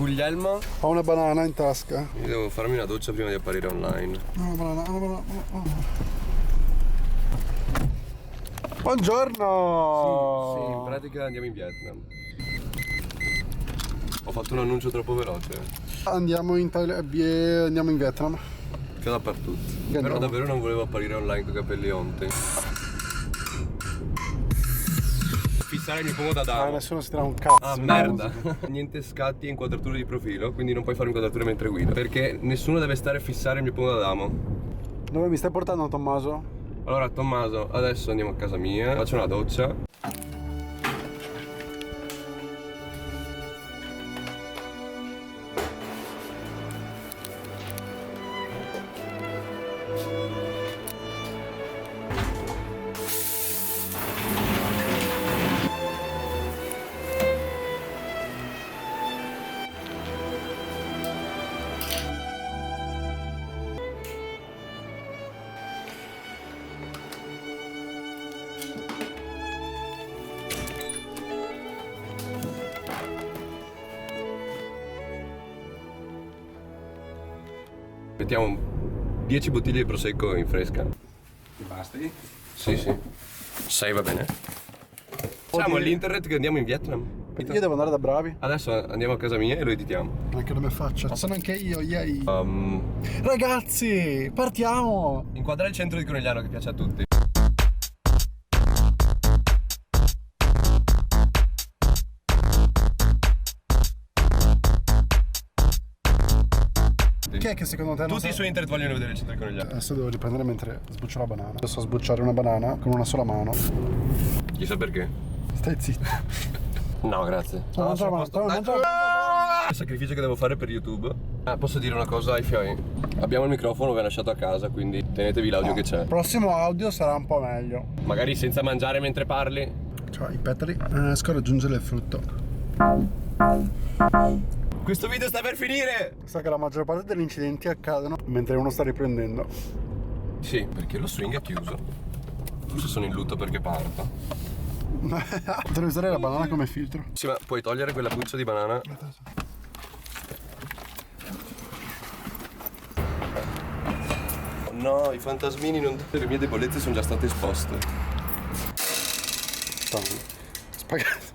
Guglielmo? Ho una banana in tasca. Io devo farmi una doccia prima di apparire online. Una banana, una banana. Buongiorno! Sì, in pratica andiamo in Vietnam. Ho fatto un annuncio troppo veloce. Andiamo in andiamo in Vietnam. Che dappertutto. Andiamo. Però davvero non volevo apparire online con i capelli onti. Fissare mi pongo da damo. Nessuno si trova un cazzo. Ah, merda. Niente scatti e inquadrature di profilo, quindi non puoi fare inquadrature mentre guido. Perché nessuno deve stare a fissare il mio pongo da damo. Dove mi stai portando, Tommaso? Allora, Tommaso, adesso andiamo a casa mia, faccio una doccia. Mettiamo 10 bottiglie di prosecco in fresca. Ti basti? Sì, sì. 6 va bene. Siamo all'internet che andiamo in Vietnam. Io devo andare da Bravi. Adesso andiamo a casa mia e lo editiamo. Anche la mia faccia. Ma sono anche io, yay. Um, Ragazzi, partiamo! inquadra il centro di Conegliano che piace a tutti. Chi è che secondo te non Tutti sa- su internet vogliono vedere il centro di Conegliano. Adesso devo riprendere mentre sbuccio la banana. Adesso so sbucciare una banana con una sola mano. Chissà perché. Stai zitto. No, grazie. Mangia, Il sacrificio che devo fare per YouTube. Posso dire una cosa ai fioi? Abbiamo il microfono, ve l'ho lasciato a casa, quindi tenetevi l'audio che c'è. Il prossimo audio sarà un po' meglio. Magari senza mangiare mentre parli. Cioè, i petali. Riesco a raggiungere il frutto. Questo video sta per finire! Sa che la maggior parte degli incidenti accadono mentre uno sta riprendendo. Sì, perché lo swing è chiuso. Forse sono in lutto perché parto. Potrei usare la banana come filtro. Sì, ma puoi togliere quella buccia di banana? No, i fantasmini non... Le mie debolezze sono già state esposte. Spaghetti.